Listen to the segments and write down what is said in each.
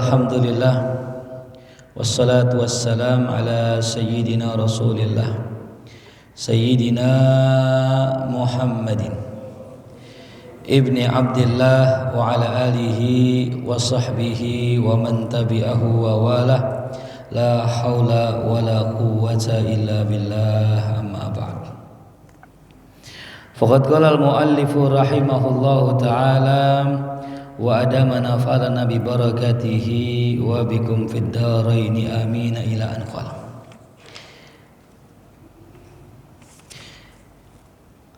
Alhamdulillah wassalatu wassalam ala sayyidina Rasulillah Sayyidina Muhammadin ibni Abdillah wa ala alihi wa sahbihi wa man tabi'ahu wa walah la hawla wa la quwwata illa billah amma ba'd. Faqad qala al-muallifu rahimahullahu ta'ala wa adamana falana bi barakatihi wa bikum fid dharaini amin ila an qala.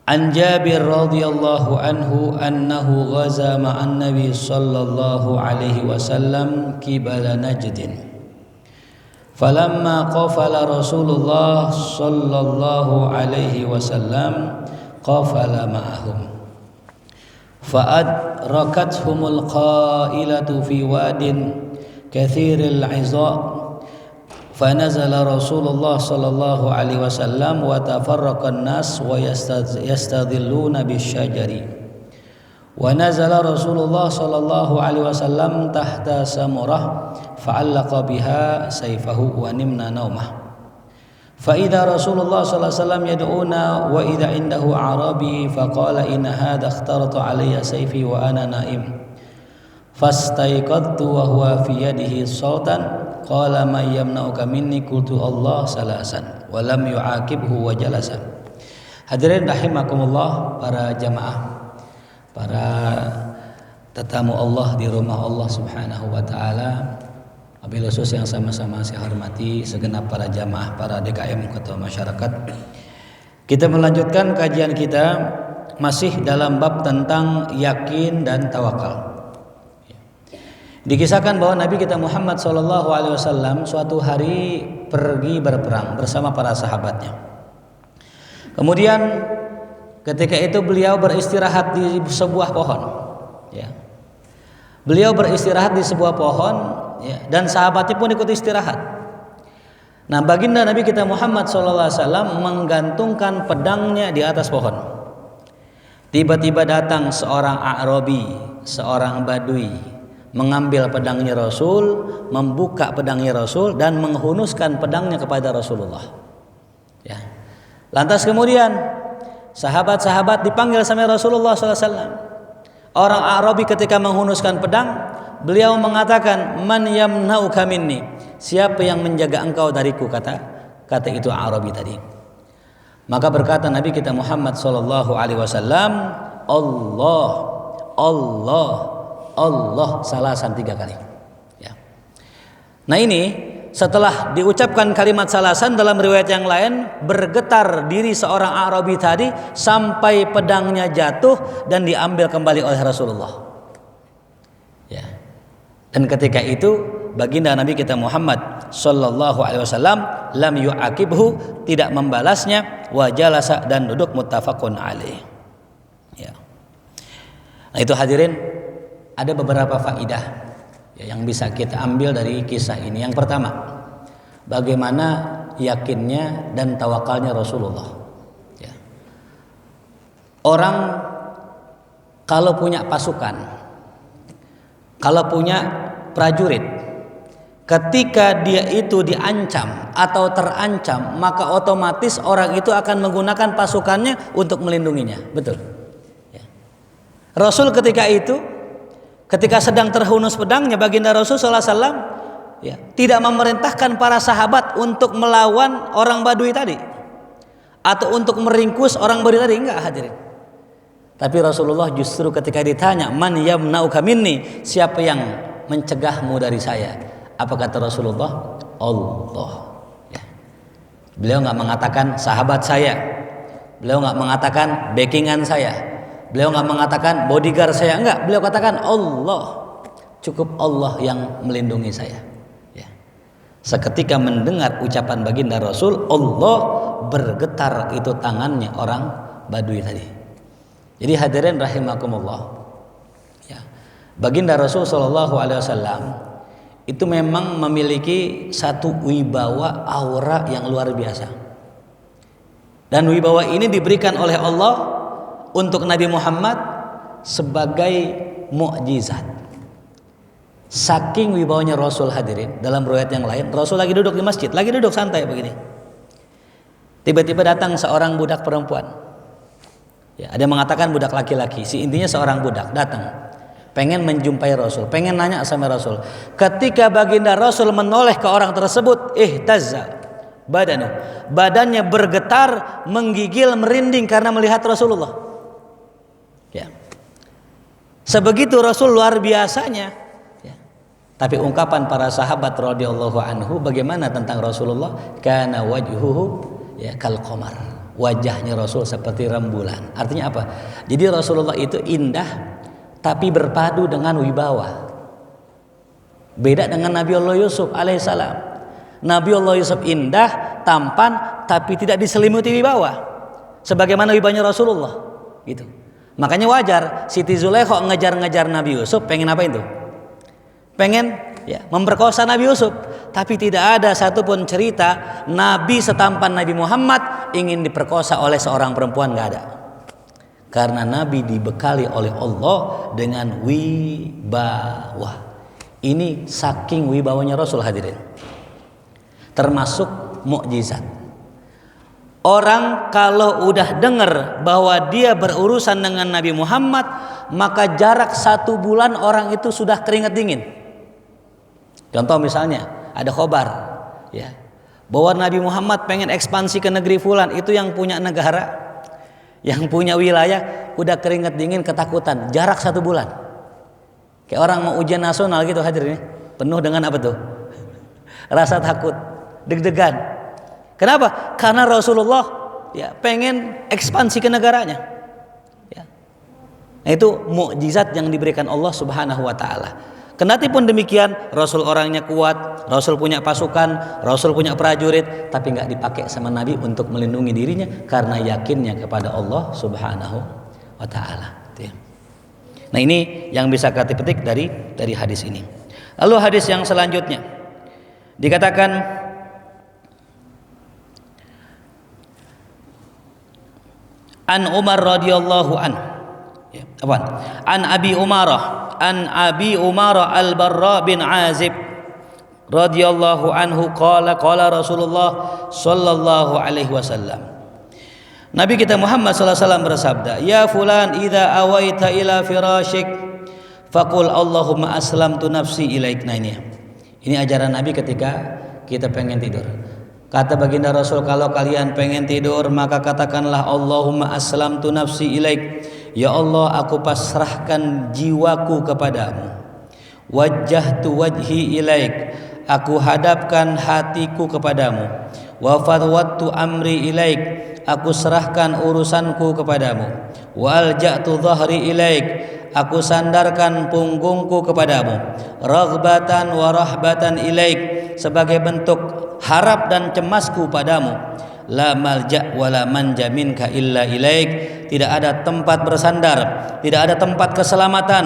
An Jabir radhiyallahu anhu annahu ghaza ma'an nabi sallallahu alaihi wasallam qibala Najdin. Falamma qafala Rasulullah sallallahu alaihi wasallam qafala ma'ahum. Fa'adrakathumul qailatu fi wadin kathiril 'izab. Fanazala Rasulullah sallallahu alaihi wasallam wa tafarraqa an-nas wa yastadhilluna bisyajari. Wa nazala Rasulullah sallallahu alaihi wasallam tahta samurah fa'allaqa biha sayfahu wa nimna naumah. فإذا رسول الله صلى الله عليه وسلم يدعونا وإذا عنده أعرابي فقال إن هذا اخترط علي سيفي وأنا نائم فاستيقظت وهو في يده صوتا قال من يمنعك مني قلت الله ثلاثا ولم يعاقبه وجلس. Hadirin rahimakumullah, para jamaah, para tetamu Allah di rumah Allah Subhanahu wa taala. Wabil khusus yang sama-sama saya hormati segenap para jamaah, para DKM ketua masyarakat. Kita melanjutkan kajian kita masih dalam bab tentang yakin dan tawakal. Dikisahkan bahwa Nabi kita Muhammad SAW suatu hari pergi berperang bersama para sahabatnya. Kemudian ketika itu beliau beristirahat di sebuah pohon. Beliau beristirahat di sebuah pohon, dan sahabatnya pun ikut istirahat. Nah, baginda Nabi kita Muhammad SAW menggantungkan pedangnya di atas pohon. Tiba-tiba datang seorang A'rabi, seorang Badui, mengambil pedangnya Rasul, membuka pedangnya Rasul dan menghunuskan pedangnya kepada Rasulullah. Lantas kemudian sahabat-sahabat dipanggil sama Rasulullah SAW. Orang Arabi ketika menghunuskan pedang, beliau mengatakan, "Man yamna'uka minni?" Siapa yang menjaga engkau dariku, kata itu Arabi tadi. Maka berkata Nabi kita Muhammad sallallahu alaihi wasallam, Allah, Allah, Allah, salasan 3 kali. Nah, ini setelah diucapkan kalimat salasan, dalam riwayat yang lain bergetar diri seorang Arabi tadi sampai pedangnya jatuh dan diambil kembali oleh Rasulullah. Dan ketika itu baginda Nabi kita Muhammad sallallahu alaihi wasallam lam yu'aqibhu, tidak membalasnya, wa jalasa, dan duduk, muttafaqun alaih. Nah, itu hadirin, ada beberapa faidah yang bisa kita ambil dari kisah ini. Yang pertama, bagaimana yakinnya dan tawakalnya Rasulullah. Orang kalau punya pasukan, kalau punya prajurit, ketika dia itu diancam atau terancam, maka otomatis orang itu akan menggunakan pasukannya untuk melindunginya. Betul. Rasul ketika sedang terhunus pedangnya, baginda Rasul SAW tidak memerintahkan para sahabat untuk melawan orang Badui tadi atau untuk meringkus orang Badui tadi, enggak, hadirin. Tapi Rasulullah justru ketika ditanya, man yamna'uka minni, siapa yang mencegahmu dari saya, apa kata Rasulullah? Allah. Beliau enggak mengatakan sahabat saya, beliau enggak mengatakan backingan saya, beliau enggak mengatakan bodyguard saya, enggak. Beliau katakan Allah. Cukup Allah yang melindungi saya. Seketika mendengar ucapan baginda Rasul, Allah, bergetar itu tangannya orang Badui tadi. Jadi hadirin rahimakumullah, baginda Rasul sallallahu alaihi wasallam itu memang memiliki satu wibawa, aura yang luar biasa. Dan wibawa ini diberikan oleh Allah untuk Nabi Muhammad sebagai mukjizat, Saking wibawanya Rasul hadirin, dalam riwayat yang lain, Rasul lagi duduk di masjid, lagi duduk santai begini. Tiba-tiba datang seorang budak perempuan. Ya, ada yang mengatakan budak laki-laki, intinya seorang budak datang, pengen menjumpai Rasul, pengen nanya sama Rasul. Ketika baginda Rasul menoleh ke orang tersebut, ihtazza badanu, badannya bergetar, menggigil, merinding karena melihat Rasulullah. Ya. Sebegitu Rasul luar biasanya. Tapi ungkapan para sahabat radhiyallahu anhu bagaimana tentang Rasulullah? Kana wajhuhu ya kal qamar. Wajahnya Rasul seperti rembulan. Artinya apa? Jadi Rasulullah itu indah tapi berpadu dengan wibawa. Beda dengan Nabi Allah Yusuf alaihissalam. Nabi Allah Yusuf indah, tampan tapi tidak diselimuti wibawa. Sebagaimana wibawanya Rasulullah. Gitu. Makanya wajar Siti Zulaikha ngejar-ngejar Nabi Yusuf, pengen apa itu? Pengen ya memperkosa Nabi Yusuf, tapi tidak ada satupun cerita Nabi setampan Nabi Muhammad ingin diperkosa oleh seorang perempuan, nggak ada. Karena Nabi dibekali oleh Allah dengan wibawa. Ini saking wibawanya Rasul hadirin. Termasuk mukjizat. Orang kalau udah dengar bahwa dia berurusan dengan Nabi Muhammad, maka jarak 1 bulan orang itu sudah keringat dingin. Contoh misalnya ada khobar ya, bahwa Nabi Muhammad pengen ekspansi ke negeri fulan, itu yang punya negara, yang punya wilayah udah keringat dingin ketakutan, jarak 1 bulan. Kayak orang mau ujian nasional gitu hadirin, penuh dengan apa tuh? Rasa takut, deg-degan. Kenapa? Karena Rasulullah ya pengen ekspansi ke negaranya. Ya. Nah, itu mukjizat yang diberikan Allah Subhanahu wa taala. Kendatipun demikian, Rasul orangnya kuat, Rasul punya pasukan, Rasul punya prajurit, tapi nggak dipakai sama Nabi untuk melindungi dirinya karena yakinnya kepada Allah Subhanahu wa taala. Nah, ini yang bisa kita petik dari hadis ini. Lalu hadis yang selanjutnya dikatakan an Umar radhiyallahu an. Ya, an Abi Umarah Al-Barra bin Azib radhiyallahu anhu qala Rasulullah sallallahu alaihi wasallam. Nabi kita Muhammad sallallahu alaihi wasallam bersabda, "Ya fulan idza awaita ila firashik faqul Allahumma aslamtu nafsi ilaik." Nah, ini ajaran Nabi ketika kita pengen tidur. Kata baginda Rasul, kalau kalian pengen tidur maka katakanlah Allahumma aslamtu nafsi ilaik. Ya Allah, aku pasrahkan jiwaku kepadamu. Wajjahtu wajhi ilaik, aku hadapkan hatiku kepadamu. Wa fadwattu amri ilaik, aku serahkan urusanku kepadamu. Wa alja'tu dhahri ilaik, aku sandarkan punggungku kepadamu. Raghbatan wa rahbatan ilaik, sebagai bentuk harap dan cemasku padamu. La malja' wa la manja minka illa ilaik, tidak ada tempat bersandar, tidak ada tempat keselamatan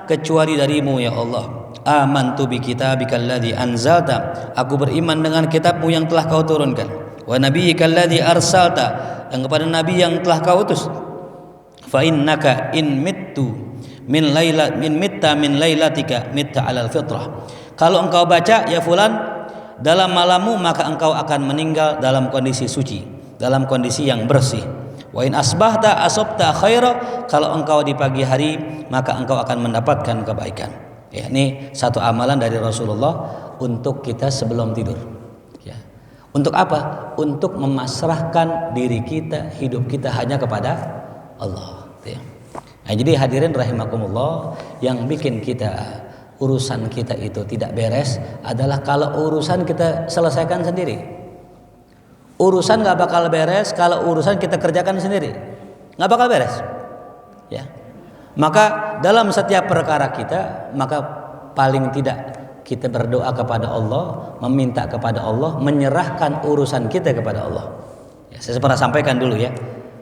kecuali darimu ya Allah. Amantu bi kitabikal ladzi anzalta, aku beriman dengan kitabmu yang telah kau turunkan. Wa nabiyyikal ladzi arsalta, dan kepada nabi yang telah kau utus. Fa innaka in mittu min mitta min lailatika mitta alal fitrah. Kalau engkau baca ya fulan dalam malammu, maka engkau akan meninggal dalam kondisi suci, dalam kondisi yang bersih. Wa in asbahta asabta khaira, kalau engkau di pagi hari maka engkau akan mendapatkan kebaikan. Ya, ini satu amalan dari Rasulullah untuk kita sebelum tidur. Ya. Untuk apa? Untuk memasrahkan diri kita, hidup kita hanya kepada Allah. Ya. Nah, jadi hadirin rahimakumullah, yang bikin kita urusan kita itu tidak beres adalah kalau urusan kita selesaikan sendiri. Urusan gak bakal beres kalau urusan kita kerjakan sendiri, gak bakal beres. Ya, maka dalam setiap perkara kita, maka paling tidak kita berdoa kepada Allah, meminta kepada Allah, menyerahkan urusan kita kepada Allah. Ya, saya pernah sampaikan dulu ya,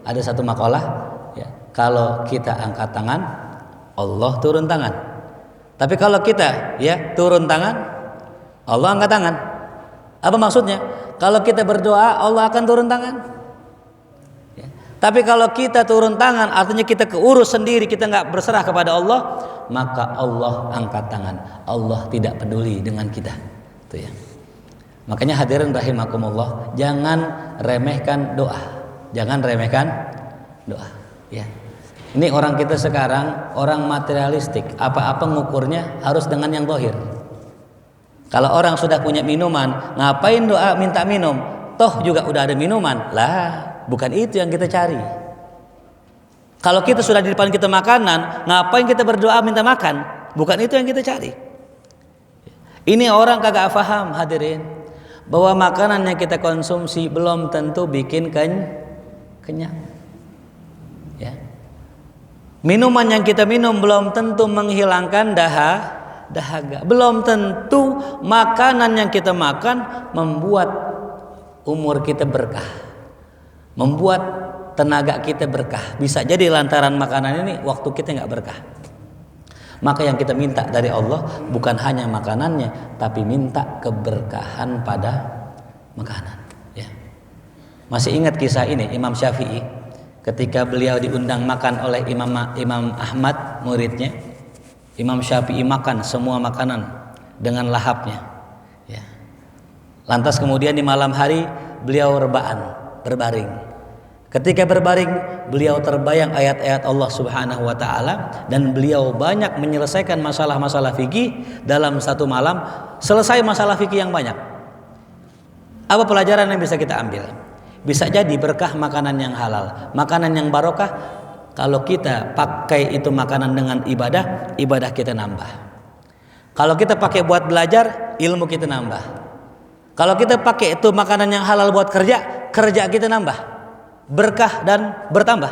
ada satu makalah ya, kalau kita angkat tangan, Allah turun tangan. Tapi kalau kita ya turun tangan, Allah angkat tangan. Apa maksudnya? Kalau kita berdoa, Allah akan turun tangan. Ya. Tapi kalau kita turun tangan, artinya kita keurus sendiri, kita nggak berserah kepada Allah, maka Allah angkat tangan. Allah tidak peduli dengan kita. Itu ya. Makanya hadirin rahimakumullah, jangan remehkan doa. Jangan remehkan doa. Ya. Ini orang kita sekarang orang materialistik. Apa-apa ngukurnya harus dengan yang zahir. Kalau orang sudah punya minuman, ngapain doa minta minum? Toh juga udah ada minuman. Lah, bukan itu yang kita cari. Kalau kita sudah di depan kita makanan, ngapain kita berdoa minta makan? Bukan itu yang kita cari. Ini orang kagak paham hadirin, bahwa makanan yang kita konsumsi belum tentu bikin kenyang. Ya. Minuman yang kita minum belum tentu menghilangkan dahaga. Belum tentu makanan yang kita makan membuat umur kita berkah, membuat tenaga kita berkah. Bisa jadi lantaran makanan ini waktu kita nggak berkah. Maka yang kita minta dari Allah bukan hanya makanannya, tapi minta keberkahan pada makanan. Ya. Masih ingat kisah ini Imam Syafi'i ketika beliau diundang makan oleh Imam Ahmad muridnya. Imam Syafi'i makan semua makanan dengan lahapnya. Ya. Lantas kemudian di malam hari beliau berbaring. Ketika berbaring, beliau terbayang ayat-ayat Allah Subhanahu wa taala dan beliau banyak menyelesaikan masalah-masalah fikih dalam satu malam, selesai masalah fikih yang banyak. Apa pelajaran yang bisa kita ambil? Bisa jadi berkah makanan yang halal, makanan yang barokah. Kalau kita pakai itu makanan dengan ibadah kita nambah. Kalau kita pakai buat belajar, ilmu kita nambah. Kalau kita pakai itu makanan yang halal buat kerja kita nambah. Berkah dan bertambah.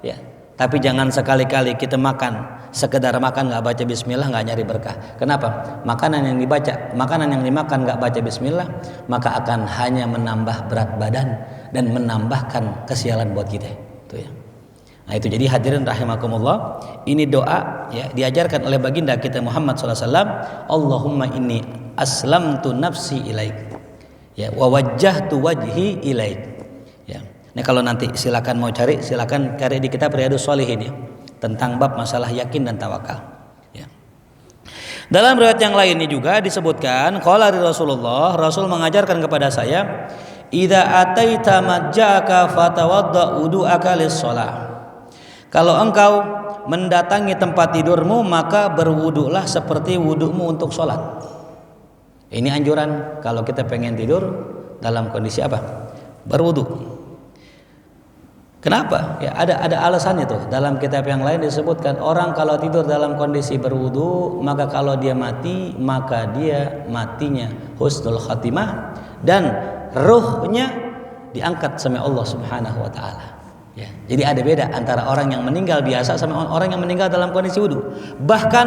Ya. Tapi jangan sekali-kali kita makan, sekedar makan nggak baca bismillah, nggak nyari berkah. Kenapa? Makanan yang dimakan nggak baca bismillah, maka akan hanya menambah berat badan dan menambahkan kesialan buat kita. Itu ya. Nah itu jadi hadirin rahimakumullah, ini doa ya diajarkan oleh baginda kita Muhammad SAW. Allahumma inni aslamtu nafsi ilaik, ya wa wajjahtu wajhi ilaik. Ya. Nah kalau nanti silakan mau cari, silakan cari di kitab Riyadhus Shalihin ya, tentang bab masalah yakin dan tawakal. Ya. Dalam riwayat yang lainnya juga disebutkan, qala Rasulullah, Rasul mengajarkan kepada saya, idza ataita majjaka fatawadda wudu'aka lis-shalah. Kalau engkau mendatangi tempat tidurmu, maka berwudulah seperti wudukmu untuk sholat. Ini anjuran kalau kita pengen tidur dalam kondisi apa? Berwudu. Kenapa? Ya ada alasannya tuh. Dalam kitab yang lain disebutkan orang kalau tidur dalam kondisi berwudu, maka kalau dia mati, maka dia matinya husnul khatimah dan ruhnya diangkat sama Allah Subhanahu wa taala. Ya, jadi ada beda antara orang yang meninggal biasa sama orang yang meninggal dalam kondisi wudu. Bahkan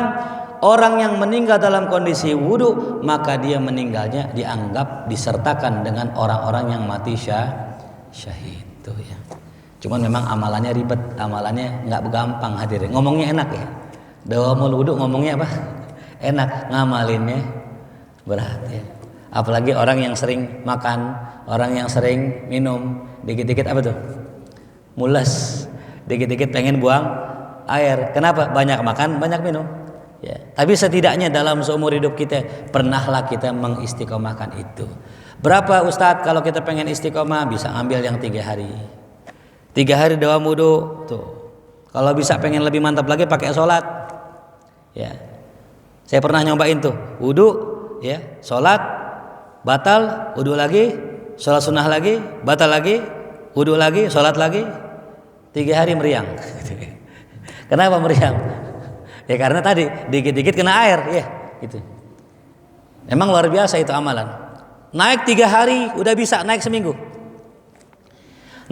orang yang meninggal dalam kondisi wudu, maka dia meninggalnya dianggap disertakan dengan orang-orang yang mati syahid. Tuh ya. Cuman memang amalannya ribet, amalannya nggak gampang hadirin. Ngomongnya enak ya. Dawamul wudu ngomongnya apa? Enak, ngamalinnya berat ya. Apalagi orang yang sering makan, orang yang sering minum, dikit-dikit apa tuh? Mules, dikit-dikit pengen buang air. Kenapa? Banyak makan, banyak minum. Ya. Tapi setidaknya dalam seumur hidup kita pernahlah kita mengistiqomahkan itu. Berapa Ustadz kalau kita pengen istiqomah bisa ambil yang 3 hari. 3 hari doa wudu tuh. Kalau bisa pengen lebih mantap lagi pakai sholat. Ya. Saya pernah nyobain tuh wudu, ya, sholat, batal, wudu lagi, sholat sunnah lagi, batal lagi, wudu lagi, sholat lagi, 3 hari meriang. Kenapa meriang? Ya karena tadi dikit-dikit kena air, ya gitu. Emang luar biasa itu amalan. Naik 3 hari udah bisa, naik seminggu.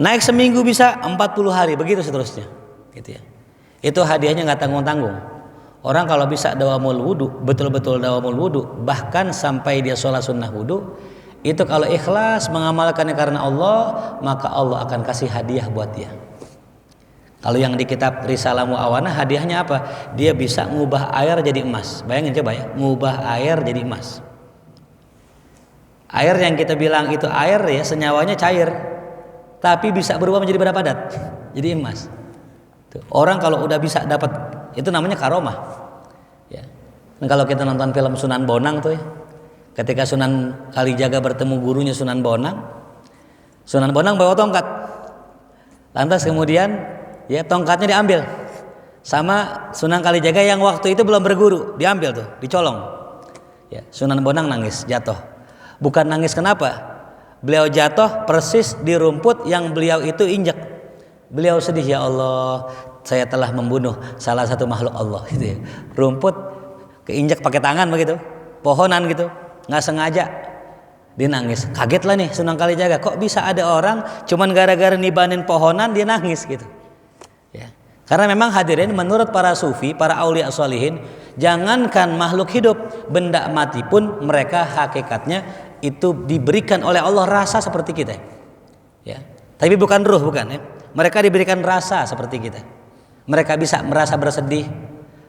Naik seminggu bisa 40 hari, begitu seterusnya. Gitu ya. Itu hadiahnya nggak tanggung-tanggung. Orang kalau bisa dawamul wudu, betul-betul dawamul wudu, bahkan sampai dia sholat sunnah wudu, itu kalau ikhlas mengamalkannya karena Allah, maka Allah akan kasih hadiah buat dia. Kalau yang di kitab Risalah Mu'awanah hadiahnya apa? Dia bisa ngubah air jadi emas. Bayangin coba ya, ngubah air jadi emas. Air yang kita bilang itu air ya, senyawanya cair. tapi bisa berubah menjadi benda padat, jadi emas. Tuh. Orang kalau udah bisa dapat, itu namanya karomah. Ya. Dan kalau kita nonton film Sunan Bonang tuh ya, ketika Sunan Kalijaga bertemu gurunya Sunan Bonang bawa tongkat. Lantas kemudian ya tongkatnya diambil sama Sunan Kalijaga yang waktu itu belum berguru, diambil tuh, dicolong. Ya, Sunan Bonang nangis, jatuh. Bukan nangis kenapa? Beliau jatuh persis di rumput yang beliau itu injak. Beliau sedih, ya Allah, saya telah membunuh salah satu makhluk Allah. Gitu ya. Rumput keinjak pakai tangan begitu, pohonan gitu, nggak sengaja. Dia nangis, kaget lah nih Sunan Kalijaga. Kok bisa ada orang cuman gara-gara nibanin pohonan dia nangis gitu? Ya. Karena memang hadirin, menurut para sufi, para aulia sholihin, jangankan makhluk hidup, benda mati pun mereka hakikatnya itu diberikan oleh Allah rasa seperti kita. Ya. Tapi bukan ruh, bukan ya. Mereka diberikan rasa seperti kita. Mereka bisa merasa bersedih,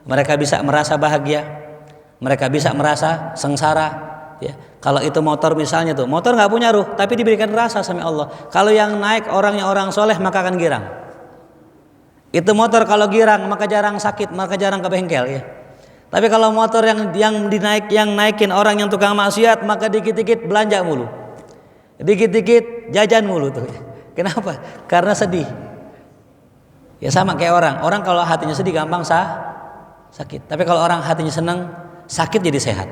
mereka bisa merasa bahagia, mereka bisa merasa sengsara. Ya. Kalau itu motor misalnya tuh, motor nggak punya ruh, tapi diberikan rasa sama Allah. Kalau yang naik orangnya orang soleh maka akan girang. Itu motor kalau girang maka jarang sakit, maka jarang ke bengkel ya. Tapi kalau motor yang naikin orang yang tukang maksiat, maka dikit-dikit belanja mulu, dikit-dikit jajan mulu tuh. Kenapa? Karena sedih. Ya sama kayak orang kalau hatinya sedih gampang sakit. Tapi kalau orang hatinya senang, sakit jadi sehat.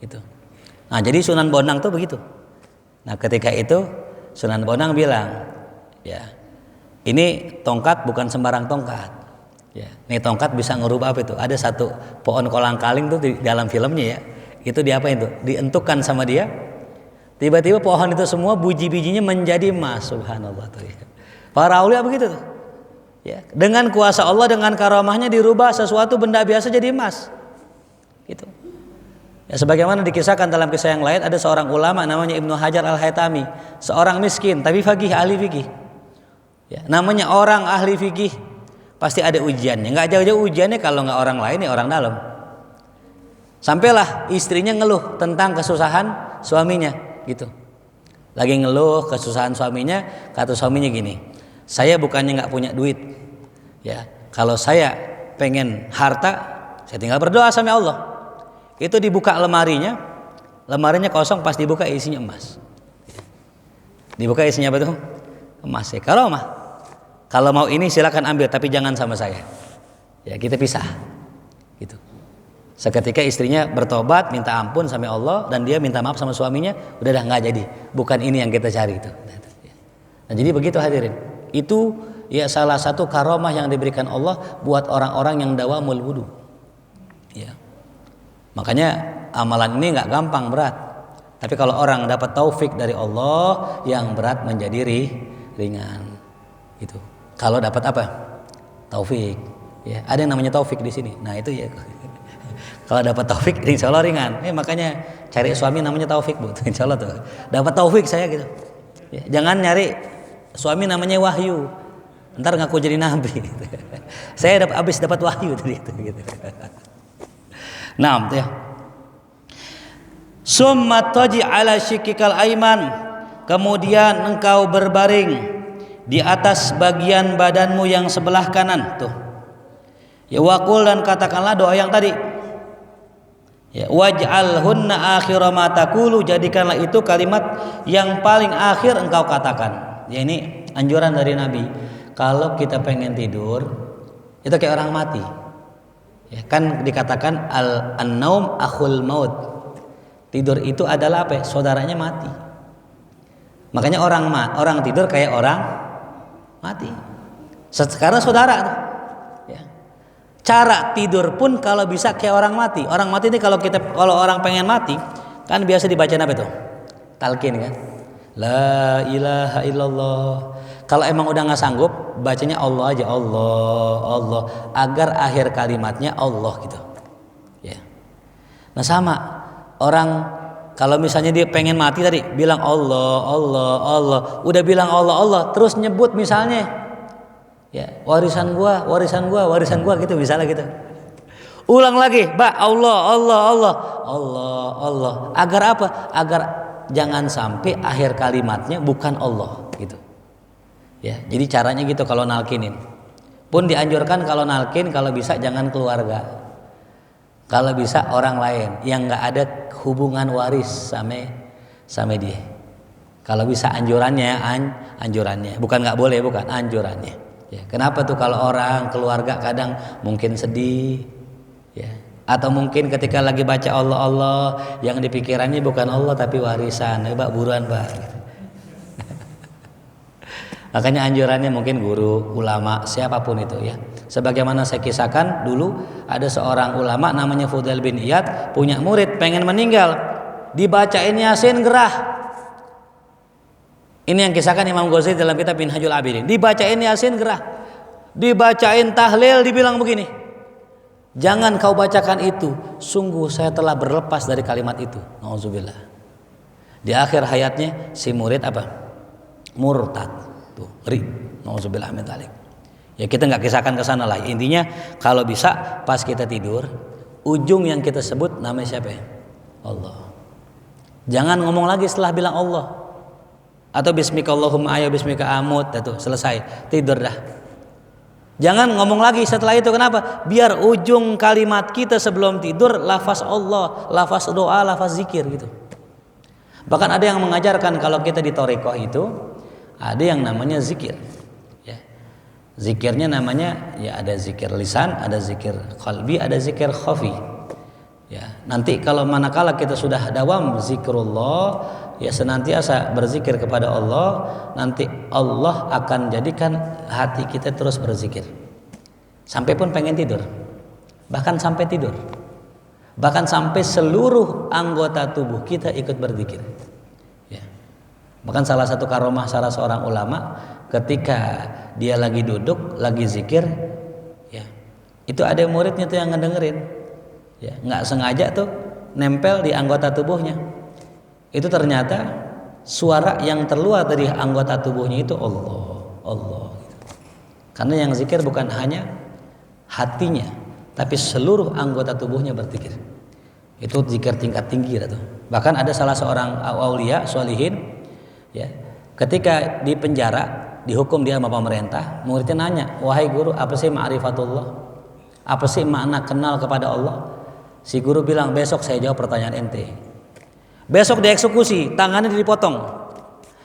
Gitu. Nah jadi Sunan Bonang tuh begitu. Nah ketika itu Sunan Bonang bilang, ya ini tongkat bukan sembarang tongkat. Ya, ini tongkat bisa ngerubah apa itu? Ada satu pohon kolang-kaling tuh di dalam filmnya ya. Itu diapain tuh? Dientukkan sama dia. Tiba-tiba pohon itu semua buji-bijinya menjadi emas. Subhanallah tuh ya. Para aulia begitu tuh. Ya, dengan kuasa Allah, dengan karamahnya dirubah sesuatu benda biasa jadi emas. Gitu. Ya, sebagaimana dikisahkan dalam kisah yang lain, ada seorang ulama namanya Ibnu Hajar Al-Haytami, seorang miskin tapi faqih, ahli fikih. Ya, namanya orang ahli fikih pasti ada ujiannya. Nggak jauh-jauh ujiannya kalau nggak orang lain ya orang dalam. Sampailah istrinya ngeluh tentang kesusahan suaminya, gitu. Lagi ngeluh kesusahan suaminya, kata suaminya gini, saya bukannya nggak punya duit, ya. Kalau saya pengen harta, saya tinggal berdoa sama Allah. Itu dibuka lemarinya kosong, pas dibuka isinya emas. Dibuka isinya apa tuh? Emas. Ya, karomah. Kalau mau ini silakan ambil, tapi jangan sama saya. Ya kita pisah. Gitu. Seketika istrinya bertobat, minta ampun sama Allah, dan dia minta maaf sama suaminya. Udah dah nggak jadi. Bukan ini yang kita cari itu. Nah jadi begitu hadirin. Itu ya salah satu karomah yang diberikan Allah buat orang-orang yang dawamul wudu. Ya. Makanya amalan ini nggak gampang, berat. Tapi kalau orang dapat taufik dari Allah, yang berat menjadi ringan. Gitu. Kalau dapat apa? Taufik. Ya, ada yang namanya taufik di sini. Nah, itu ya. Kalau dapat taufik, insya Allah ringan. Makanya cari suami namanya taufik, Bu. Insya Allah tuh. Dapat taufik saya gitu. Ya, jangan nyari suami namanya wahyu. Ntar ngaku jadi nabi. Gitu. Saya habis dapat wahyu tadi itu gitu. Nah, ya. Summa taji ala syikikal aiman. Kemudian engkau berbaring di atas bagian badanmu yang sebelah kanan tuh. Ya waqul, dan katakanlah doa yang tadi. Ya waj'alhunna akhira ma taqulu, jadikanlah itu kalimat yang paling akhir engkau katakan. Ya ini anjuran dari Nabi. Kalau kita pengen tidur, itu kayak orang mati. Ya kan dikatakan an-naum akhul maut. Tidur itu adalah apa? Saudaranya mati. Makanya orang tidur kayak orang mati. Sekarang saudara tuh. Ya. Cara tidur pun kalau bisa kayak orang mati. Orang mati ini kalau orang pengen mati, kan biasa dibaca apa itu? Talqin kan. La ilaha illallah. Kalau emang udah nggak sanggup, bacanya Allah aja, Allah, agar akhir kalimatnya Allah gitu. Ya. Nah sama orang kalau misalnya dia pengen mati tadi, bilang Allah, udah bilang Allah, terus nyebut misalnya, ya warisan gua gitu misalnya gitu. Ulang lagi, Allah. Agar apa? Agar jangan sampai akhir kalimatnya bukan Allah gitu. Ya, jadi caranya gitu kalau nalkinin. Pun dianjurkan kalau nalkin kalau bisa jangan keluarga. Kalau bisa orang lain yang nggak ada hubungan waris sama dia. Kalau bisa anjurannya, anjurannya. Bukan nggak boleh, bukan anjurannya. Ya, kenapa tuh kalau orang keluarga kadang mungkin sedih, ya. Atau mungkin ketika lagi baca Allah yang dipikirannya bukan Allah tapi warisan. Pak buruan Pak. Makanya anjurannya mungkin guru, ulama, siapapun itu ya. Sebagaimana saya kisahkan dulu ada seorang ulama namanya Fudail bin Iyad punya murid pengen meninggal, dibacain Yasin gerah. Ini yang kisahkan Imam Ghazali dalam kitab Minhajul Abidin. Dibacain Yasin gerah, dibacain tahlil dibilang begini, jangan kau bacakan itu, sungguh saya telah berlepas dari kalimat itu. Nauzubillah. Di akhir hayatnya si murid apa? Murtad. Tuh, ngeri. Nauzubillah min dzalik. Ya kita nggak kisahkan ke sana lah. Intinya kalau bisa pas kita tidur, ujung yang kita sebut namanya siapa ya? Allah. Jangan ngomong lagi setelah bilang Allah. Atau bismika Allahumma ayo bismika amut, itu selesai, tidur dah. Jangan ngomong lagi setelah itu. Kenapa? Biar ujung kalimat kita sebelum tidur lafaz Allah, lafaz doa, lafaz zikir gitu. Bahkan ada yang mengajarkan kalau kita di thariqah itu ada yang namanya zikir. Ya. Zikirnya namanya ya ada zikir lisan, ada zikir qalbi, ada zikir khafi. Ya, nanti kalau manakala kita sudah dawam zikrullah, ya senantiasa berzikir kepada Allah, nanti Allah akan jadikan hati kita terus berzikir. Sampai pun pengen tidur. Bahkan sampai tidur. Bahkan sampai seluruh anggota tubuh kita ikut berzikir. Ya. Bahkan salah satu karomah salah seorang ulama ketika dia lagi duduk, lagi zikir, ya, itu ada muridnya tuh yang ngedengerin, ya, nggak sengaja tuh nempel di anggota tubuhnya. Itu ternyata suara yang terluar dari anggota tubuhnya itu Allah, Allah. Karena yang zikir bukan hanya hatinya, tapi seluruh anggota tubuhnya berzikir. Itu zikir tingkat tinggi itu. Bahkan ada salah seorang aulia sholihin, ya, ketika di penjara dihukum dia sama pemerintah, muridnya nanya, wahai guru, apa sih ma'rifatullah? Apa sih makna kenal kepada Allah? Si guru bilang, besok saya jawab pertanyaan ente. Besok dieksekusi, tangannya dipotong.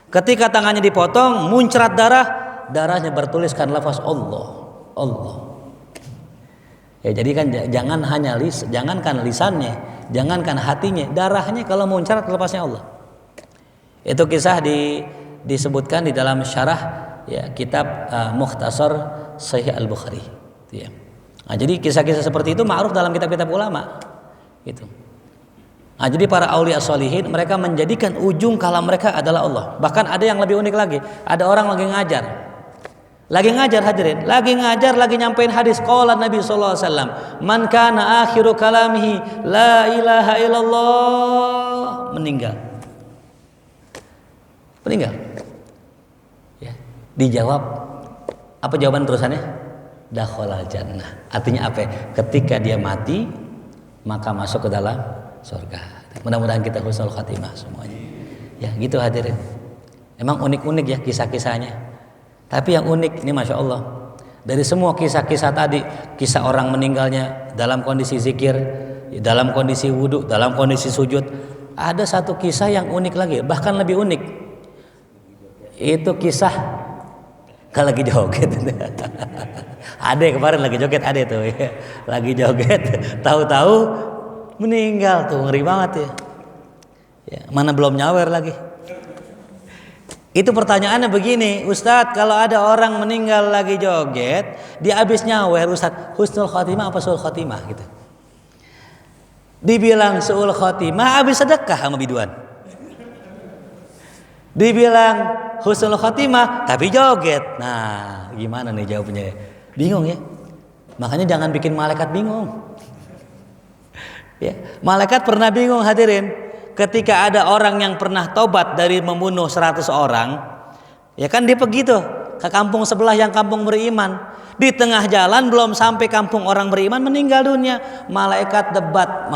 Ketika tangannya dipotong, muncrat darah, darahnya bertuliskan lafaz Allah, Allah. Ya, jadi kan jangan hanya jangankan lisannya, jangankan hatinya, darahnya kalau muncrat lepasnya Allah. Itu kisah disebutkan di dalam syarah ya kitab Mukhtasar Sahih Al-Bukhari. Ya. Nah, jadi kisah-kisah seperti itu ma'ruf dalam kitab-kitab ulama. Gitu. Nah, jadi para aulia sholihin mereka menjadikan ujung kalam mereka adalah Allah. Bahkan ada yang lebih unik lagi. Ada orang lagi ngajar. Lagi ngajar hadirin, lagi ngajar, lagi nyampein hadis qala Nabi sallallahu alaihi wasallam, "Man kana akhiru kalamihi la ilaha illallah," meninggal. Meninggal. Ya. Dijawab apa jawaban terusannya? Dakhalal jannah. Artinya apa? Ketika dia mati maka masuk ke dalam surga. Mudah-mudahan kita husnul khatimah semuanya. Ya, gitu hadirin. Emang unik-unik ya kisah-kisahnya. Tapi yang unik ini Masya Allah, dari semua kisah-kisah tadi, kisah orang meninggalnya dalam kondisi zikir, dalam kondisi wudhu, dalam kondisi sujud, ada satu kisah yang unik lagi, bahkan lebih unik. Itu kisah kalau lagi joget. Ada kemarin lagi joget, ada tuh ya. Lagi joget, tahu-tahu meninggal tuh, ngeri banget ya. Ya, mana belum nyawer lagi. Itu pertanyaannya begini, Ustadz, kalau ada orang meninggal lagi joget, dia habis nyawer, Ustadz, husnul khotimah apa suul khotimah gitu. Dibilang suul khotimah, habis sedekah sama biduan. Dibilang husnul khotimah, tapi joget. Nah, gimana nih jawabnya? Bingung ya. Makanya jangan bikin malaikat bingung. Ya, malaikat pernah bingung hadirin. Ketika ada orang yang pernah tobat dari membunuh 100 orang, ya kan dia pergi tuh ke kampung sebelah yang kampung beriman. Di tengah jalan belum sampai kampung orang beriman meninggal dunia. Malaikat debat,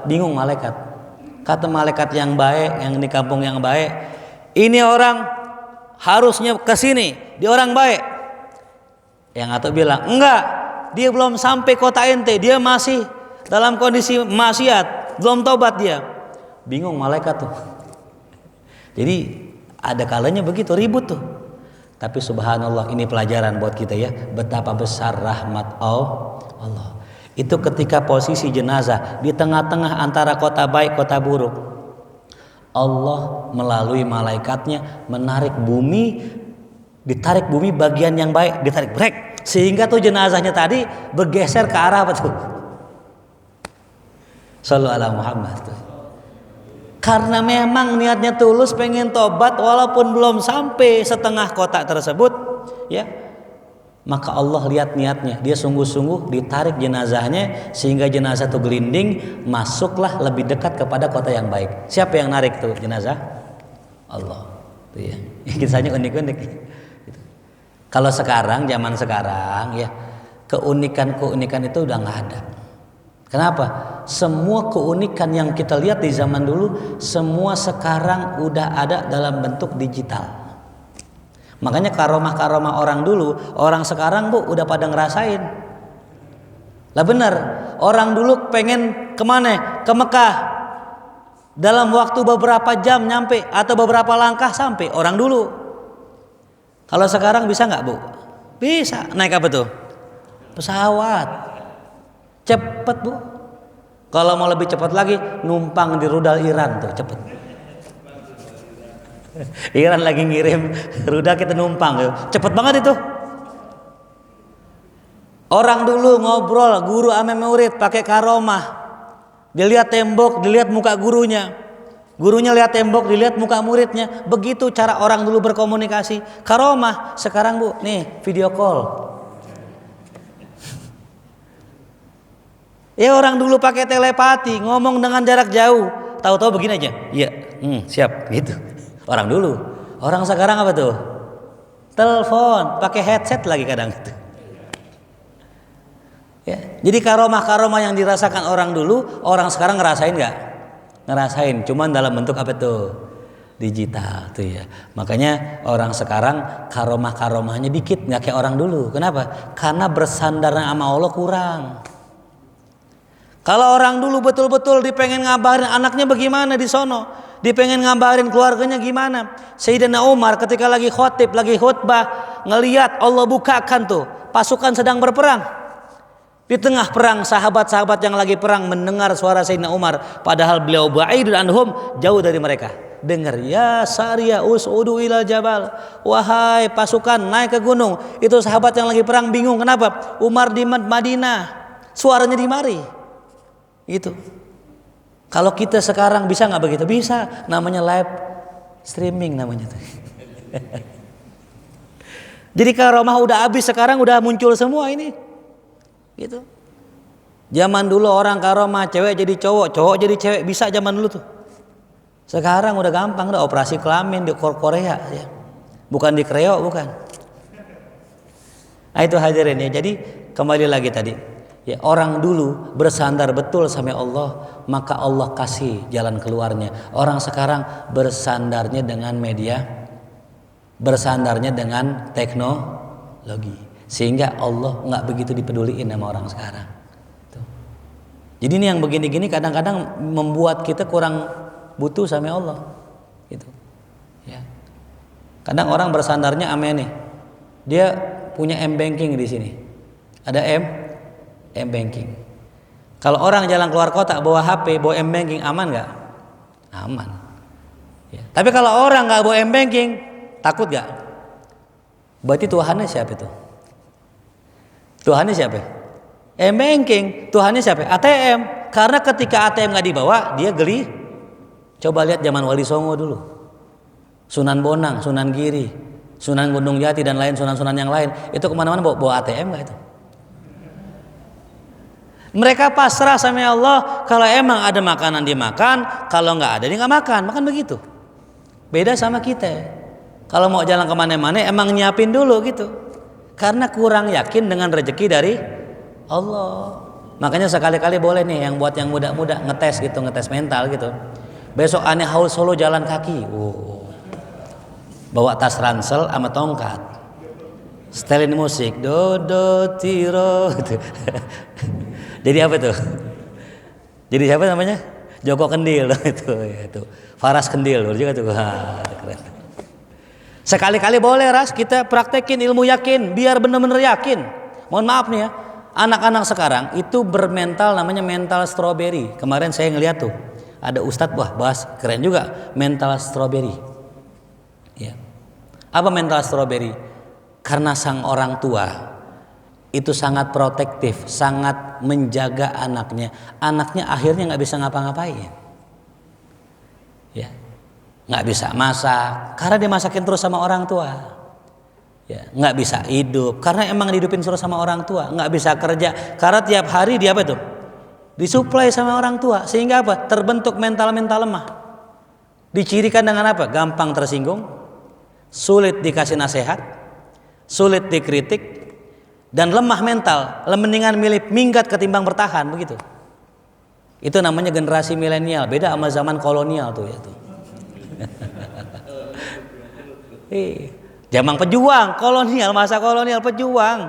bingung malaikat. Kata malaikat yang baik, yang di kampung yang baik, ini orang harusnya ke sini, dia orang baik. Yang satu bilang, enggak, dia belum sampai kota ente, dia masih dalam kondisi maksiat, belum tobat dia. Bingung malaikat tuh. Jadi ada kalanya begitu ribut tuh. Tapi subhanallah, ini pelajaran buat kita ya, betapa besar rahmat Allah. Itu ketika posisi jenazah di tengah-tengah antara kota baik kota buruk, Allah melalui malaikatnya menarik bumi, ditarik bumi bagian yang baik, ditarik brek, sehingga tuh jenazahnya tadi bergeser ke arah apa tuh? Shallallahu alaihi Muhammad tuh. Karena memang niatnya tulus pengen tobat walaupun belum sampai setengah kota tersebut, ya. Maka Allah lihat niatnya, dia sungguh-sungguh ditarik jenazahnya sehingga jenazah itu gelinding masuklah lebih dekat kepada kota yang baik. Siapa yang narik tuh jenazah? Allah. Tuh ya. Kisahnya unik-unik. Gitu. Kalau sekarang, zaman sekarang ya, keunikan-keunikan itu udah nggak ada. Kenapa? Semua keunikan yang kita lihat di zaman dulu, semua sekarang udah ada dalam bentuk digital. Makanya karomah-karomah orang dulu, orang sekarang bu udah pada ngerasain. Lah bener, orang dulu pengen kemana? Ke Mekah. Dalam waktu beberapa jam nyampe atau beberapa langkah sampai orang dulu. Kalau sekarang bisa nggak bu? Bisa. Naik apa tuh? Pesawat. Cepet bu. Kalau mau lebih cepat lagi numpang di rudal Iran tuh cepet. Iran lagi ngirim rudal kita numpang, cepet banget itu. Orang dulu ngobrol guru ame murid pakai karomah. Dilihat tembok, dilihat muka gurunya. Gurunya lihat tembok, dilihat muka muridnya. Begitu cara orang dulu berkomunikasi. Karomah. Sekarang bu, nih video call. Ya orang dulu pakai telepati, ngomong dengan jarak jauh, tahu-tahu begini aja, iya, siap, gitu. Orang dulu, orang sekarang apa tuh? Telepon, pakai headset lagi kadang gitu. Ya, jadi karomah-karomah yang dirasakan orang dulu, orang sekarang ngerasain nggak? Ngerasain, cuman dalam bentuk apa tuh? Digital tuh ya. Makanya orang sekarang karomah-karomahnya dikit, nggak kayak orang dulu. Kenapa? Karena bersandarnya sama Allah kurang. Kalau orang dulu betul-betul dipengen ngabarin anaknya bagaimana di sono, dipengen ngabarin keluarganya gimana. Sayyidina Umar ketika lagi khotib, lagi khutbah, ngelihat Allah bukakan tuh pasukan sedang berperang. Di tengah perang sahabat-sahabat yang lagi perang mendengar suara Sayyidina Umar, padahal beliau ba'idun anhum, jauh dari mereka. Dengar, ya Sariya us'udu ilal jabal, wahai pasukan naik ke gunung. Itu sahabat yang lagi perang bingung kenapa? Umar di Madinah, suaranya di mari. Itu. Kalau kita sekarang bisa nggak begitu? Bisa. Namanya live streaming namanya tuh. Jadi karomah udah habis, sekarang udah muncul semua ini. Gitu. Zaman dulu orang karomah cewek jadi cowok, cowok jadi cewek, bisa zaman dulu tuh. Sekarang udah gampang, udah operasi kelamin di Korea ya. Bukan di kreo, bukan. Nah itu hadirin ya. Jadi kembali lagi tadi. Ya, orang dulu bersandar betul sama Allah, maka Allah kasih jalan keluarnya. Orang sekarang bersandarnya dengan media, bersandarnya dengan teknologi, sehingga Allah nggak begitu dipeduliin sama orang sekarang. Tuh. Jadi ini yang begini-gini kadang-kadang membuat kita kurang butuh sama Allah. Gitu. Ya. Kadang orang bersandarnya ame nih, dia punya M-banking di sini, ada M-banking. Kalau orang jalan keluar kota bawa HP, bawa M-banking, aman nggak? Aman. Ya. Tapi kalau orang nggak bawa M-banking, takut nggak? Berarti Tuhannya siapa itu? Tuhannya siapa? M-banking. Tuhannya siapa? ATM. Karena ketika ATM nggak dibawa, dia geli. Coba lihat zaman Wali Songo dulu, Sunan Bonang, Sunan Giri, Sunan Gunung Jati dan lain sunan-sunan yang lain. Itu kemana-mana bawa ATM nggak itu? Mereka pasrah sama Allah. Kalau emang ada makanan dimakan, kalau nggak ada dia nggak makan. Makan begitu. Beda sama kita. Kalau mau jalan kemana-mana emang nyiapin dulu gitu. Karena kurang yakin dengan rezeki dari Allah. Makanya sekali-kali boleh nih yang buat yang muda-muda ngetes gitu, ngetes mental gitu. Besok aneh haul Solo jalan kaki. bawa tas ransel sama tongkat, setelin musik do do tiro gitu. Jadi apa tuh? Jadi siapa namanya? Joko Kendil itu Faras Kendil juga tuh. Keren. Sekali-kali boleh Ras kita praktekin ilmu yakin biar benar-benar yakin. Mohon maaf nih ya, anak-anak sekarang itu bermental namanya mental strawberry. Kemarin saya ngeliat tuh ada ustadz bahas keren juga mental strawberry. Ya. Apa mental strawberry? Karena sang orang tua itu sangat protektif, sangat menjaga anaknya. Anaknya akhirnya nggak bisa ngapa-ngapain. Ya. Nggak bisa masak karena dimasakin terus sama orang tua, ya, nggak bisa hidup karena emang dihidupin terus sama orang tua, nggak bisa kerja karena tiap hari dia apa tuh disuplai sama orang tua, sehingga apa terbentuk mental lemah, dicirikan dengan apa, gampang tersinggung, sulit dikasih nasihat, sulit dikritik, dan lemah mental, mendingan milih minggat ketimbang bertahan begitu. Itu namanya generasi milenial, beda sama zaman kolonial tuh ya tuh. Zaman pejuang, kolonial, masa kolonial pejuang.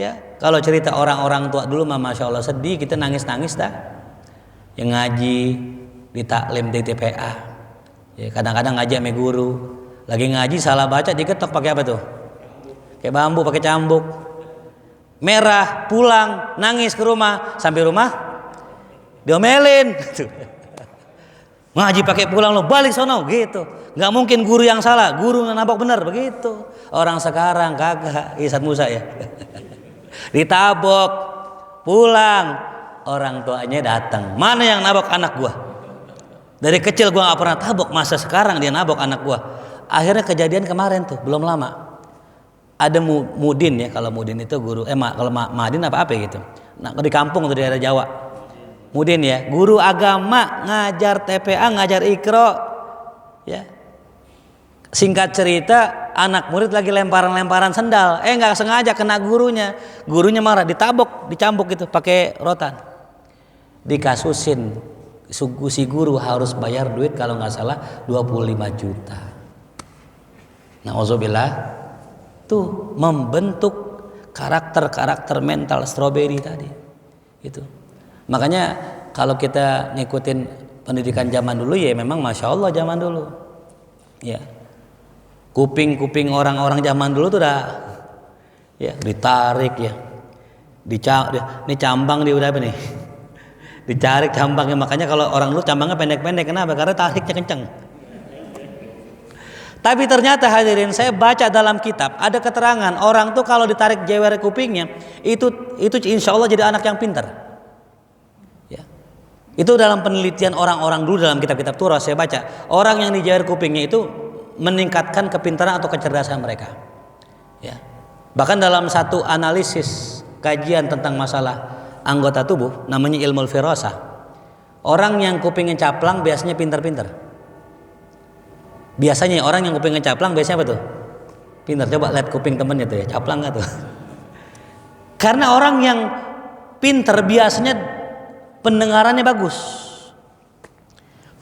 Ya, kalau cerita orang-orang tua dulu mah masya Allah sedih, kita nangis-nangis dah. Yang ngaji di taklim di TPA. Ya, kadang-kadang ngaji sama guru, lagi ngaji salah baca diketok pakai apa tuh? Kayak bambu, pakai cambuk. Merah, pulang, nangis ke rumah, sampai rumah diomelin. Ngaji pakai pulang lo balik sono gitu. Nggak mungkin guru yang salah, guru nabok benar begitu. Orang sekarang kagak, Ustaz Musa ya. Ditabok, pulang, orang tuanya datang. Mana yang nabok anak gua? Dari kecil gua nggak pernah tabok, masa sekarang dia nabok anak gua. Akhirnya kejadian kemarin tuh, belum lama. Ada Mudin ya, kalau Mudin itu guru, kalau Madin apa gitu. Nah, di kampung tuh di daerah Jawa. Mudin ya, guru agama ngajar TPA, ngajar Iqra, ya. Singkat cerita, anak murid lagi lemparan-lemparan sendal, nggak sengaja kena gurunya marah, ditabok, dicambuk gitu, pakai rotan, dikasusin, si guru harus bayar duit kalau nggak salah 25 juta. Nauzubillah, tuh membentuk karakter mental strawberry tadi, itu. Makanya kalau kita ngikutin pendidikan zaman dulu ya memang masya Allah zaman dulu, ya kuping orang-orang zaman dulu tuh udah ya ditarik ya, ini cambang dia udah apa nih, ditarik cambangnya. Makanya kalau orang dulu cambangnya pendek-pendek, kenapa? Karena tariknya kenceng. Tapi ternyata hadirin, saya baca dalam kitab ada keterangan orang tuh kalau ditarik jewer kupingnya itu insya Allah jadi anak yang pintar. Itu dalam penelitian orang-orang dulu dalam kitab-kitab Turas saya baca, orang yang dijewer kupingnya itu meningkatkan kepintaran atau kecerdasan mereka. Ya. Bahkan dalam satu analisis kajian tentang masalah anggota tubuh namanya ilmu firasah, orang yang kupingnya caplang biasanya pintar-pintar. Biasanya orang yang kupingnya caplang biasanya apa tuh? Pintar. Coba lihat kuping temennya tuh ya, caplang nggak tuh? Karena orang yang pintar biasanya pendengarannya bagus,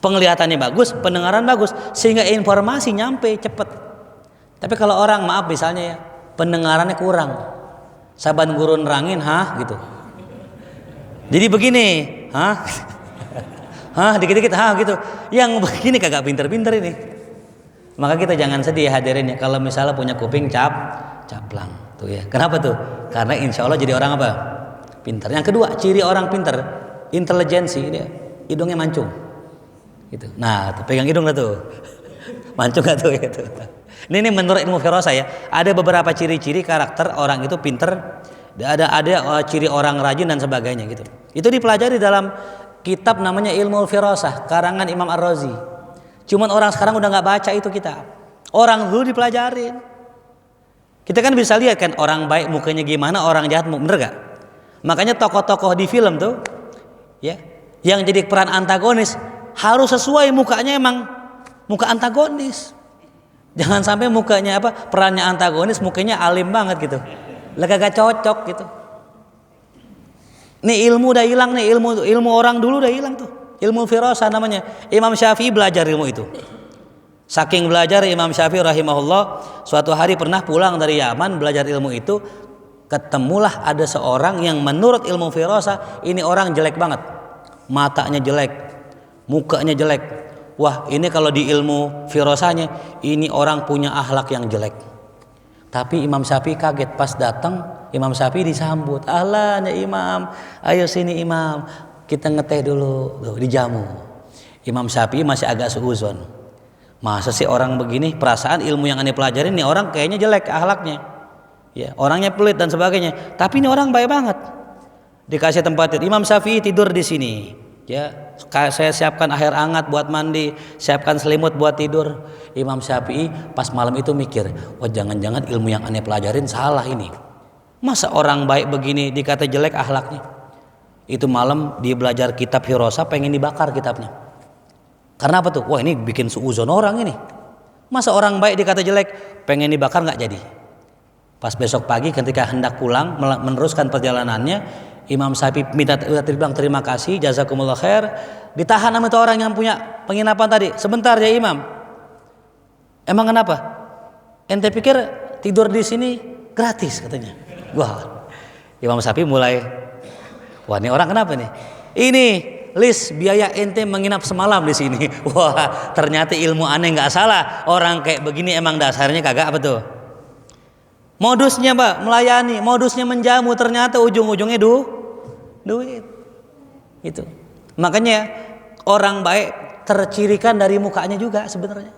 penglihatannya bagus, pendengaran bagus, sehingga informasi nyampe cepet. Tapi kalau orang maaf misalnya ya, pendengarannya kurang, saban guru nerangin gitu. Jadi begini, dikit-dikit gitu. Yang begini kagak pinter-pinter ini. Maka kita jangan sedih hadirin ya kalau misalnya punya kuping caplang tuh ya. Kenapa tuh? Karena insya Allah jadi orang apa? Pintar. Yang kedua, ciri orang pintar, intelijensi, dia hidungnya mancung gitu. Nah tuh, pegang hidung lah tuh. Mancung gak tuh gitu. Ini menurut ilmu firasah ya, ada beberapa ciri-ciri karakter orang itu pintar, ada ciri orang rajin dan sebagainya gitu. Itu dipelajari dalam kitab namanya Ilmu Firasah karangan Imam Ar-Razi. Cuman orang sekarang udah nggak baca itu kitab. Orang dulu dipelajarin. Kita kan bisa lihat kan orang baik mukanya gimana, orang jahat bener gak? Makanya tokoh-tokoh di film tuh ya, yang jadi peran antagonis harus sesuai mukanya, emang muka antagonis. Jangan sampai mukanya perannya antagonis, mukanya alim banget gitu. Lah kagak cocok gitu. Nih ilmu udah hilang nih, ilmu orang dulu udah hilang tuh. Ilmu firasah namanya. Imam Syafi'i belajar ilmu itu. Saking belajar Imam Syafi'i rahimahullah, suatu hari pernah pulang dari Yaman belajar ilmu itu, ketemulah ada seorang yang menurut ilmu firasah ini orang jelek banget. Matanya jelek, mukanya jelek. Wah, ini kalau di ilmu firasahnya ini orang punya akhlak yang jelek. Tapi Imam Syafi'i kaget pas datang, Imam Syafi'i disambut. Ahlan ya Imam, ayo sini Imam, kita ngeteh dulu. Tuh, dijamu. Imam Syafi'i masih agak suuzon. Masa sih orang begini, perasaan ilmu yang aneh pelajarin nih orang kayaknya jelek akhlaknya, ya orangnya pelit dan sebagainya. Tapi ini orang baik banget. Dikasih tempat tidur. Imam Syafi'i tidur di sini. Ya, saya siapkan air hangat buat mandi, siapkan selimut buat tidur. Imam Syafi'i pas malam itu mikir, wah jangan-jangan ilmu yang aneh pelajarin salah ini. Masa orang baik begini dikata jelek akhlaknya? Itu malam dia belajar kitab Hirosah, pengen dibakar kitabnya. Karena apa tuh? Wah ini bikin suuzon orang ini. Masa orang baik dikata jelek, pengen dibakar nggak jadi. Pas besok pagi ketika hendak pulang meneruskan perjalanannya, Imam Syafi'i bilang terima kasih, jazakumullah khair. Ditahan sama itu orang yang punya penginapan tadi. Sebentar ya Imam. Emang kenapa? Ente pikir tidur di sini gratis katanya. Wah, Imam Syafi'i mulai, wah ini orang kenapa nih? Ini list biaya ente menginap semalam di sini. Wah, ternyata ilmu aneh nggak salah. Orang kayak begini emang dasarnya kagak apa tuh? Modusnya Mbak melayani, modusnya menjamu, ternyata ujung-ujungnya duit. Itu. Makanya orang baik tercirikan dari mukanya juga sebenarnya.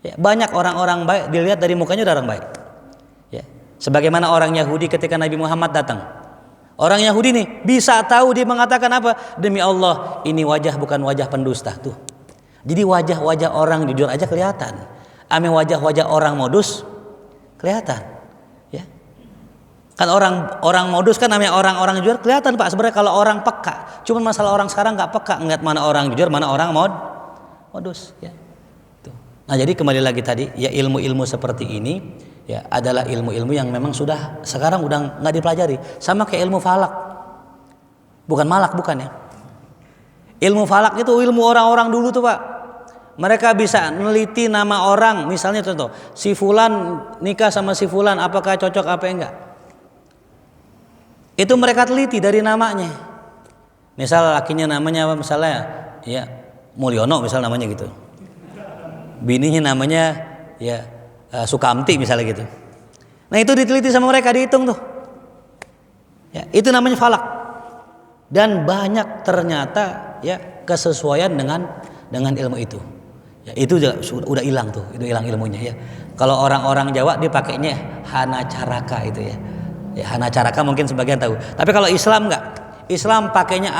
Ya, banyak orang-orang baik dilihat dari mukanya udah orang baik. Ya. Sebagaimana orang Yahudi ketika Nabi Muhammad datang. Orang Yahudi nih bisa tahu dia mengatakan apa? Demi Allah, ini wajah bukan wajah pendusta tuh. Jadi wajah-wajah orang jujur aja kelihatan. Ame wajah-wajah orang modus kelihatan. Ya. Kan orang modus kan namanya orang-orang jujur kelihatan Pak. Sebenarnya kalau orang peka. Cuma masalah orang sekarang nggak peka ngeliat mana orang jujur, mana orang modus. Ya. Tuh. Nah jadi kembali lagi tadi, ya ilmu-ilmu seperti ini. Ya, adalah ilmu-ilmu yang memang sudah sekarang udah nggak dipelajari, sama kayak ilmu falak, bukan malak bukan ya. Ilmu falak itu ilmu orang-orang dulu tuh Pak. Mereka bisa meneliti nama orang, misalnya contoh, si Fulan nikah sama si Fulan, apakah cocok apa enggak? Itu mereka teliti dari namanya. Misal lakinya namanya misalnya ya Mulyono misal namanya gitu. Bininya namanya ya Sukamti misalnya gitu. Nah itu diteliti sama mereka, dihitung tuh. Ya, itu namanya falak. Dan banyak ternyata ya kesesuaian dengan ilmu itu. Ya, itu udah hilang tuh, itu hilang ilmunya ya. Kalau orang-orang Jawa dipakainya hana caraka itu ya. Ya hana caraka mungkin sebagian tahu. Tapi kalau Islam enggak. Islam pakainya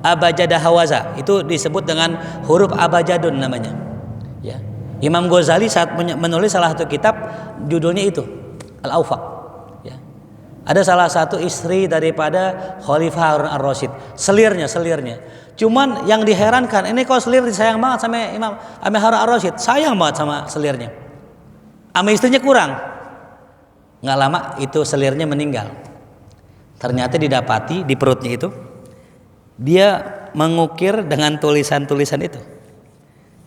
abajada hawaza. Itu disebut dengan huruf abajadun namanya. Ya. Imam Ghazali saat menulis salah satu kitab judulnya itu Al-Awfaq. Ya. Ada salah satu istri daripada Khalifah Harun ar-Rasyid, selirnya. Cuman yang diherankan, ini kok selir disayang banget sama Harun ar-Rasyid, sayang banget sama selirnya. Sama istrinya kurang. Nggak lama itu selirnya meninggal. Ternyata didapati di perutnya itu dia mengukir dengan tulisan-tulisan itu.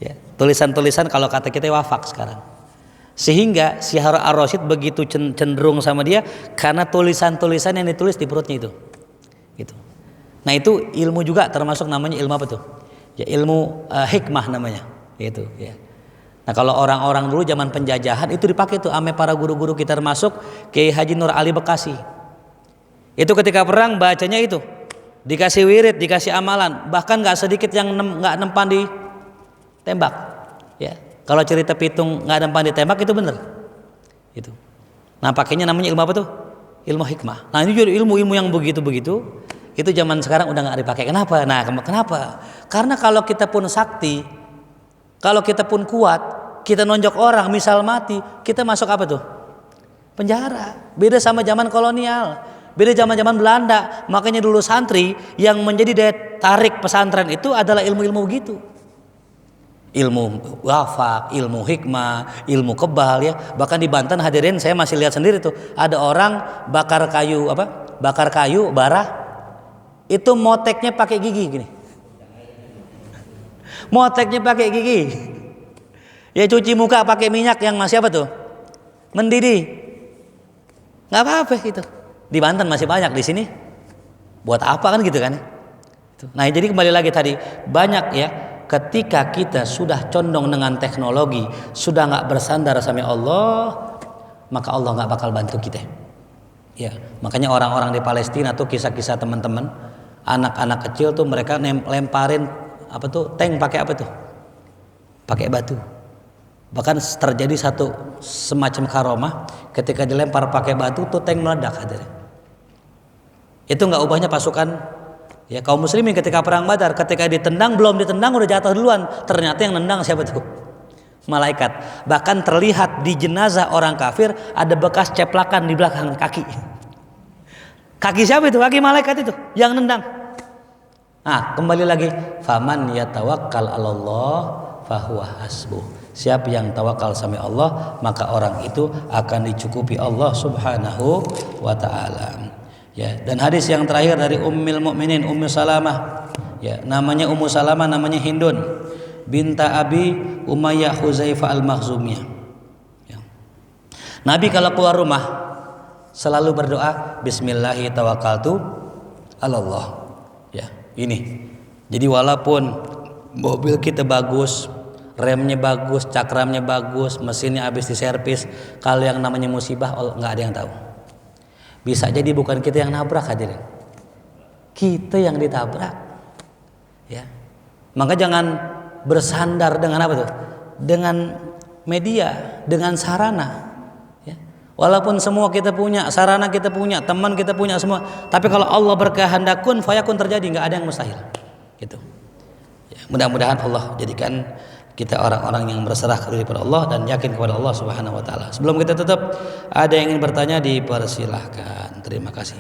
Ya, tulisan-tulisan kalau kata kita wafak sekarang. Sehingga si Harun ar-Rasyid begitu cenderung sama dia karena tulisan-tulisan yang ditulis di perutnya itu. Gitu. Nah itu ilmu juga termasuk namanya ilmu apa tuh? Ya ilmu hikmah namanya. Gitu. Ya. Nah kalau orang-orang dulu zaman penjajahan itu dipakai tuh ame para guru-guru kita termasuk Kiai Haji Nur Ali Bekasi. Itu ketika perang bacanya itu dikasih wirid, dikasih amalan, bahkan nggak sedikit yang nggak nempan di tembak, ya. Kalau cerita pitung nggak ada nempan ditembak itu bener, itu. Nah pakainya namanya ilmu apa tuh? Ilmu hikmah. Nah ini juga ilmu-ilmu yang begitu-begitu, itu zaman sekarang udah nggak dipakai. Kenapa? Nah kenapa? Karena kalau kita pun sakti, kalau kita pun kuat, kita nonjok orang, misal mati, kita masuk apa tuh? Penjara. Beda sama zaman kolonial, beda zaman-zaman Belanda. Makanya dulu santri yang menjadi daya tarik pesantren itu adalah ilmu-ilmu begitu. Ilmu wafak, ilmu hikmah, ilmu kebal ya. Bahkan di Banten hadirin saya masih lihat sendiri tuh ada orang bakar kayu bara itu moteknya pakai gigi gini. Moteknya pakai gigi. Ya cuci muka pakai minyak yang masih apa tuh? Mendidih. Nggak apa-apa itu. Di Banten masih banyak, di sini buat apa kan gitu kan? Nah jadi kembali lagi tadi, banyak ya, ketika kita sudah condong dengan teknologi, sudah nggak bersandar sama Allah, maka Allah nggak bakal bantu kita. Ya, makanya orang-orang di Palestina tuh kisah-kisah teman-teman, anak-anak kecil tuh mereka lemparin apa tuh tank pakai apa tuh? Pakai batu. Bahkan terjadi satu semacam karomah ketika dilempar pakai batu tuh tank meledak hadirin. Itu nggak ubahnya pasukan ya kaum muslimin ketika perang Badar, ketika ditendang belum ditendang udah jatuh duluan. Ternyata yang nendang siapa tuh? Malaikat. Bahkan terlihat di jenazah orang kafir ada bekas ceplakan di belakang kaki. Kaki siapa itu? Kaki malaikat itu yang nendang. Nah, kembali lagi, faman yatawakkal 'alallah fahuwa hasbuh. Siapa yang tawakal sama Allah, maka orang itu akan dicukupi Allah Subhanahu wa taala. Ya, dan hadis yang terakhir dari Ummul Mukminin Ummu Salamah. Ya, namanya Ummu Salamah, namanya Hindun binta Abi Umayyah Huzaifah Al-Makhzumiyah. Ya. Nabi kalau keluar rumah selalu berdoa Bismillahi tawakkaltu 'alallah. Ya, ini. Jadi walaupun mobil kita bagus, remnya bagus, cakramnya bagus, mesinnya habis diservis, kalau yang namanya musibah nggak ada yang tahu. Bisa jadi bukan kita yang nabrak hadirin, kita yang ditabrak. Ya, maka jangan bersandar dengan apa tuh? Dengan media, dengan sarana. Ya. Walaupun semua kita punya, sarana kita punya, teman kita punya semua, tapi kalau Allah berkehendak kun fayakun terjadi, nggak ada yang mustahil. Gitu. Ya, mudah-mudahan Allah jadikan kita orang-orang yang berserah kepada Allah dan yakin kepada Allah Subhanahu wa taala. Sebelum kita tutup, ada yang ingin bertanya dipersilahkan. Terima kasih.